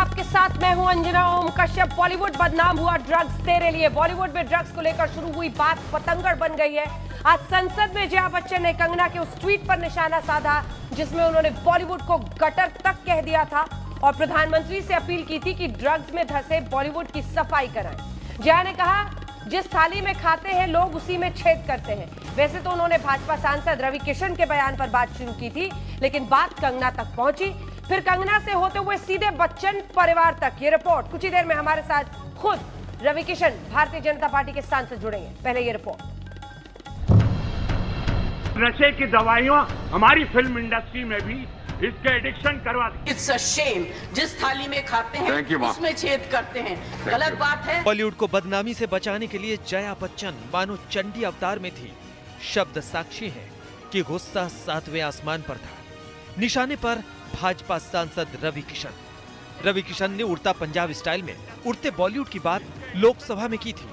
आपके साथ मैं हूं अंजना ओम कश्यप। बॉलीवुड बदनाम हुआ ड्रग्स तेरे लिए। बॉलीवुड में ड्रग्स को लेकर शुरू हुई बात पतंगड़ बन गई है। आज संसद में जया बच्चन ने कंगना के उस ट्वीट पर निशाना साधा जिसमें उन्होंने बॉलीवुड को गटर तक कह दिया था और प्रधानमंत्री से अपील की थी कि ड्रग्स में धंसे बॉलीवुड की सफाई कराएं। जया ने कहा, जिस थाली में खाते हैं लोग उसी में छेद करते हैं। वैसे तो उन्होंने भाजपा सांसद रवि किशन के बयान पर बात शुरू की थी, लेकिन बात कंगना तक पहुंची, फिर कंगना से होते हुए सीधे बच्चन परिवार तक। ये रिपोर्ट कुछ ही देर में हमारे साथ खुद रवि किशन भारतीय जनता पार्टी के सांसद जुड़ेंगे। पहले ये रिपोर्ट। नशे की दवाइयां हमारी फिल्म इंडस्ट्री में भी इसके एडिक्शन करवा दी। इट्स अ शेम, जिस थाली में खाते हैं उसमें छेद करते हैं, गलत बात है। बॉलीवुड को बदनामी से बचाने के लिए जया बच्चन मानो चंडी अवतार में थी। शब्द साक्षी है कि गुस्सा 7वें आसमान पर था। निशाने पर भाजपा सांसद रवि किशन। रवि किशन ने उड़ता पंजाब स्टाइल में उड़ते बॉलीवुड की बात लोकसभा में की थी।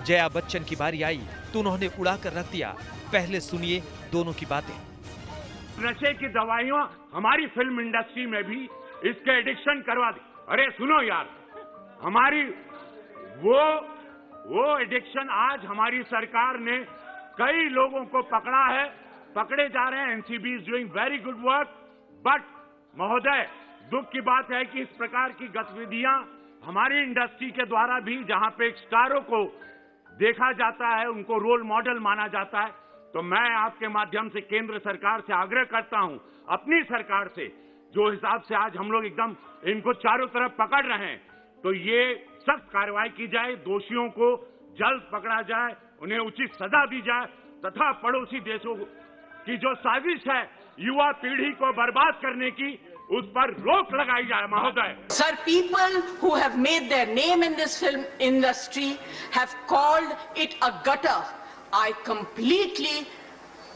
जया बच्चन की बारी आई तो उन्होंने उड़ा कर रख दिया। पहले सुनिए दोनों की बातें। नशे की दवाइयां हमारी फिल्म इंडस्ट्री में भी इसके एडिक्शन करवा दी। अरे सुनो यार, हमारी वो एडिक्शन आज हमारी सरकार ने कई लोगों को पकड़ा है, पकड़े जा रहे हैं। NCB is doing very good work, but महोदय दुख की बात है कि इस प्रकार की गतिविधियां हमारी इंडस्ट्री के द्वारा भी, जहां पे स्टारों को देखा जाता है, उनको रोल मॉडल माना जाता है, तो मैं आपके माध्यम से केंद्र सरकार से आग्रह करता हूं, अपनी सरकार से, जो हिसाब से आज हम लोग एकदम इनको चारों तरफ पकड़ रहे हैं, तो ये सख्त कार्रवाई की जाए, दोषियों को जल्द पकड़ा जाए, उन्हें उचित सजा दी जाए तथा पड़ोसी देशों की जो साजिश है युवा पीढ़ी को बर्बाद करने की, उस पर रोक लगाई जाए महोदय। Sir, people who have made their name in this film industry have called it a gutter. I completely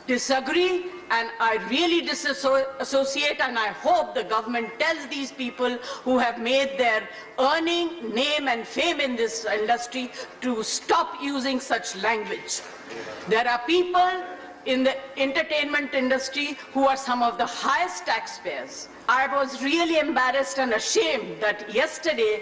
disagree and I really disassociate, and I hope the government tells these people who have made their earning, name and fame in this industry to stop using such language. There are people in the entertainment industry who are some of the highest taxpayers. I was really embarrassed and ashamed that yesterday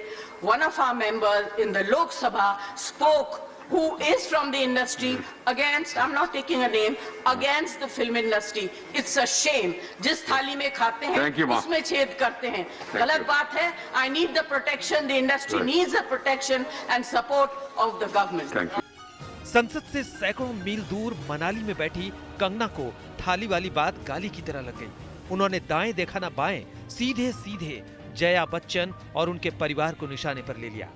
one of our members in the Lok Sabha spoke, who is from the industry, against, I'm not taking a name, against the film industry. It's a shame. जिस थाली में खाते हैं उसमें छेद करते हैं, गलत बात है। I need the protection, the industry needs the protection and support of the government. संसद से सैकड़ों मील दूर मनाली में बैठी कंगना को थाली वाली बात गाली की तरह लग गई। उन्होंने दाएं देखा ना बाएं, सीधे सीधे जया बच्चन और उनके परिवार को निशाने पर ले लिया।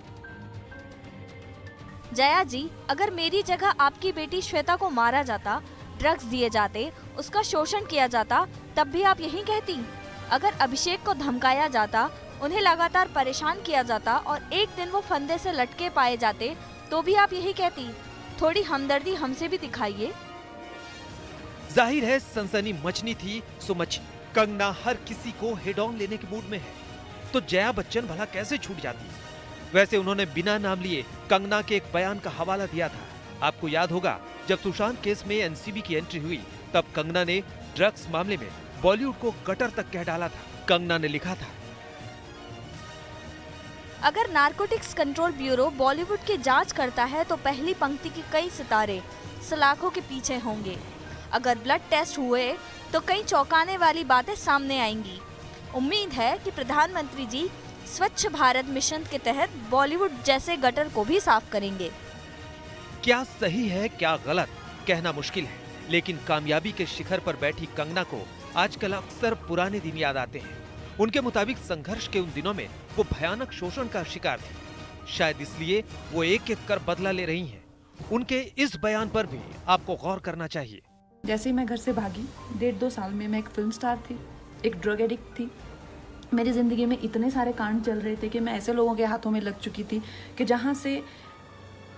जया जी, अगर मेरी जगह आपकी बेटी श्वेता को मारा जाता, ड्रग्स दिए जाते, उसका शोषण किया जाता, तब भी आप यही कहती? अगर अभिषेक को धमकाया जाता, उन्हें लगातार परेशान किया जाता और एक दिन वो फंदे से लटके पाए जाते, तो भी आप यही कहती? थोड़ी हमदर्दी हमसे भी दिखाइए। जाहिर है सनसनी मचनी थी सो मची। कंगना हर किसी को हेड ऑन लेने के मूड में है, तो जया बच्चन भला कैसे छूट जाती? वैसे उन्होंने बिना नाम लिए कंगना के एक बयान का हवाला दिया था। आपको याद होगा, जब सुशांत केस में एनसीबी की एंट्री हुई, तब कंगना ने ड्रग्स मामले में बॉलीवुड को गटर तक कह डाला था। कंगना ने लिखा था, अगर नारकोटिक्स कंट्रोल ब्यूरो बॉलीवुड की जांच करता है तो पहली पंक्ति के कई सितारे सलाखों के पीछे होंगे। अगर ब्लड टेस्ट हुए तो कई चौंकाने वाली बातें सामने आएंगी। उम्मीद है कि प्रधानमंत्री जी स्वच्छ भारत मिशन के तहत बॉलीवुड जैसे गटर को भी साफ करेंगे। क्या सही है क्या गलत कहना मुश्किल है, लेकिन कामयाबी के शिखर पर बैठी कंगना को आजकल अक्सर पुराने दिन याद आते हैं। उनके मुताबिक संघर्ष के उन दिनों में वो भयानक शोषण का शिकार थी। शायद इसलिए वो एक एक कर बदला ले रही हैं। उनके इस बयान पर भी आपको गौर करना चाहिए। जैसे ही मैं घर से भागी, 1.5-2 साल में मैं एक फिल्म स्टार थी, एक ड्रग एडिक्ट थी। मेरी ज़िंदगी में इतने सारे कांड चल रहे थे कि मैं ऐसे लोगों के हाथों में लग चुकी थी कि जहाँ से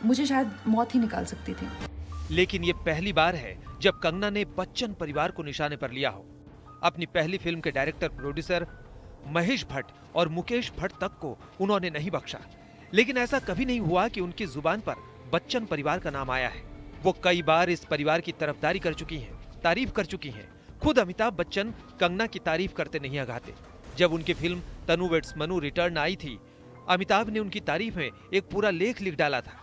मुझे शायद मौत ही निकाल सकती थी। लेकिन ये पहली बार है जब कंगना ने बच्चन परिवार को निशाने पर लिया हो। अपनी पहली फिल्म के डायरेक्टर प्रोड्यूसर महेश भट्ट और मुकेश भट्ट तक को उन्होंने नहीं बख्शा, लेकिन ऐसा कभी नहीं हुआ कि उनकी जुबान पर बच्चन परिवार का नाम आया है। वो कई बार इस परिवार की तरफदारी कर चुकी हैं, तारीफ कर चुकी हैं। खुद अमिताभ बच्चन कंगना की तारीफ करते नहीं अघाते। जब उनकी फिल्म तनु वेड्स मनु रिटर्न आई थी, अमिताभ ने उनकी तारीफ में एक पूरा लेख लिख डाला था।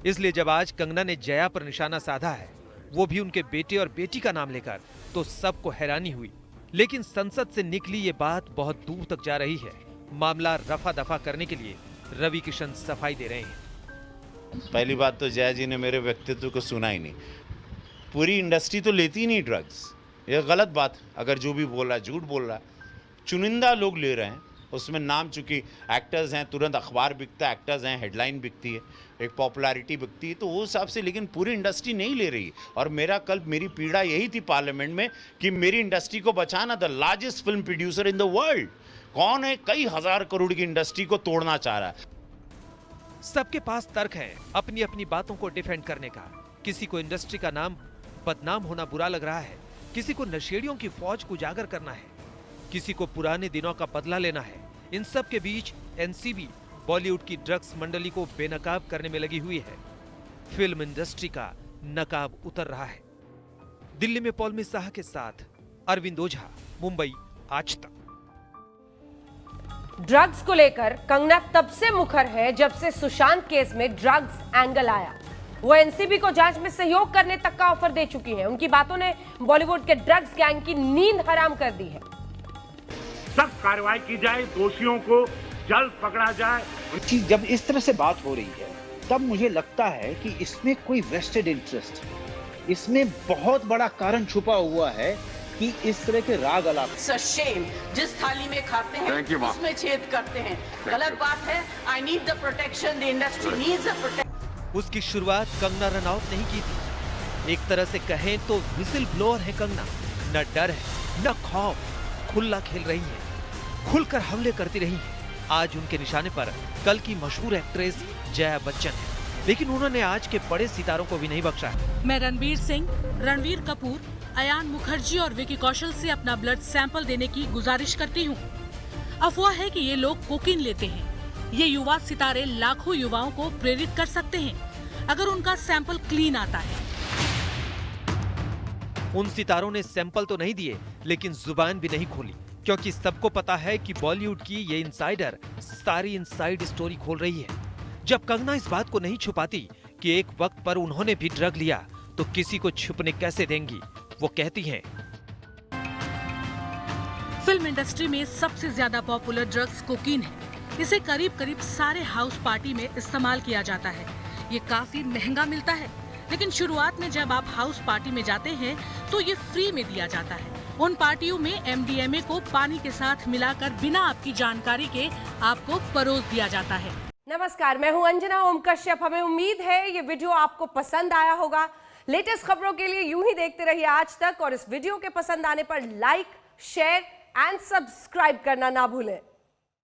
इसलिए जब आज कंगना ने जया पर निशाना साधा है, वो भी उनके बेटे और बेटी का नाम लेकर, तो सबको हैरानी हुई। लेकिन संसद से निकली ये बात बहुत दूर तक जा रही है। मामला रफा दफा करने के लिए रवि किशन सफाई दे रहे हैं। पहली बात तो जया जी ने मेरे व्यक्तित्व को सुना ही नहीं। पूरी इंडस्ट्री तो लेती ही नहीं ड्रग्स, ये गलत बात। अगर जो भी बोल रहा है झूठ बोल रहा है। चुनिंदा लोग ले रहे हैं, उसमें नाम चूंकि एक्टर्स हैं, तुरंत अखबार बिकता है, एक्टर्स हैं, हेडलाइन बिकती है, एक पॉपुलैरिटी बिकती है, तो वो हिसाब से। लेकिन पूरी इंडस्ट्री नहीं ले रही। और मेरी पीड़ा यही थी पार्लियामेंट में कि मेरी इंडस्ट्री को बचाना। The largest film producer in the world कौन है? कई हजार करोड़ की इंडस्ट्री को तोड़ना चाह रहा है। सबके पास तर्क है अपनी अपनी बातों को डिफेंड करने का। किसी को इंडस्ट्री का नाम बदनाम होना बुरा लग रहा है, किसी को नशेड़ियों की फौज को उजागर करना है, किसी को पुराने दिनों का बदला लेना है। इन सब के बीच एनसीबी बॉलीवुड की ड्रग्स मंडली को बेनकाब करने में लगी हुई है। फिल्म इंडस्ट्री का नकाब उतर रहा है। दिल्ली में पौलमी शाह के साथ अरविंद ओझा, मुंबई, आज तक। ड्रग्स को लेकर कंगना तब से मुखर है जब से सुशांत केस में ड्रग्स एंगल आया। वो एनसीबी को जांच में सहयोग करने तक का ऑफर दे चुकी है। उनकी बातों ने बॉलीवुड के ड्रग्स गैंग की नींद हराम कर दी है। सख्त कार्रवाई की जाए, दोषियों को जल्द पकड़ा जाए। कि जब इस तरह से बात हो रही है, तब मुझे लगता है कि इसमें कोई वेस्टेड इंटरेस्ट, इसमें बहुत बड़ा कारण छुपा हुआ है कि इस तरह के राग अलाप। जिस थाली में खाते हैं उसमें छेद करते हैं, गलत बात है। I need the protection, the industry needs the protection. उसकी शुरुआत कंगना रनौत नहीं की थी। एक तरह से कहें तो विसिल ब्लोअर है कंगना। न डर है न खौफ, खुला खेल रही है, खुलकर हमले करती रही है। आज उनके निशाने पर कल की मशहूर एक्ट्रेस जया बच्चन है, लेकिन उन्होंने आज के बड़े सितारों को भी नहीं बख्शा है। मैं रणवीर सिंह, रणवीर कपूर, अयान मुखर्जी और विकी कौशल से अपना ब्लड सैंपल देने की गुजारिश करती हूँ। अफवाह है कि ये लोग कोकीन लेते हैं। ये युवा सितारे लाखों युवाओं को प्रेरित कर सकते हैं अगर उनका सैंपल क्लीन आता है। उन सितारों ने सैंपल तो नहीं दिए, लेकिन जुबान भी नहीं खोली, क्योंकि सबको पता है कि बॉलीवुड की ये इनसाइडर सारी इनसाइड स्टोरी खोल रही है। जब कंगना इस बात को नहीं छुपाती कि एक वक्त पर उन्होंने भी ड्रग लिया, तो किसी को छुपने कैसे देंगी। वो कहती हैं, फिल्म इंडस्ट्री में सबसे ज्यादा पॉपुलर ड्रग्स कोकीन है। इसे करीब करीब सारे हाउस पार्टी में इस्तेमाल किया जाता है। ये काफी महंगा मिलता है, लेकिन शुरुआत में जब आप हाउस पार्टी में जाते हैं तो ये फ्री में दिया जाता है। उन पार्टियों में एमडीएमए को पानी के साथ मिलाकर बिना आपकी जानकारी के आपको परोस दिया जाता है। नमस्कार, मैं हूं अंजना ओम कश्यप। हमें उम्मीद है ये वीडियो आपको पसंद आया होगा। लेटेस्ट खबरों के लिए यूं ही देखते रहिए आज तक, और इस वीडियो के पसंद आने पर लाइक, शेयर एंड सब्सक्राइब करना ना भूलें।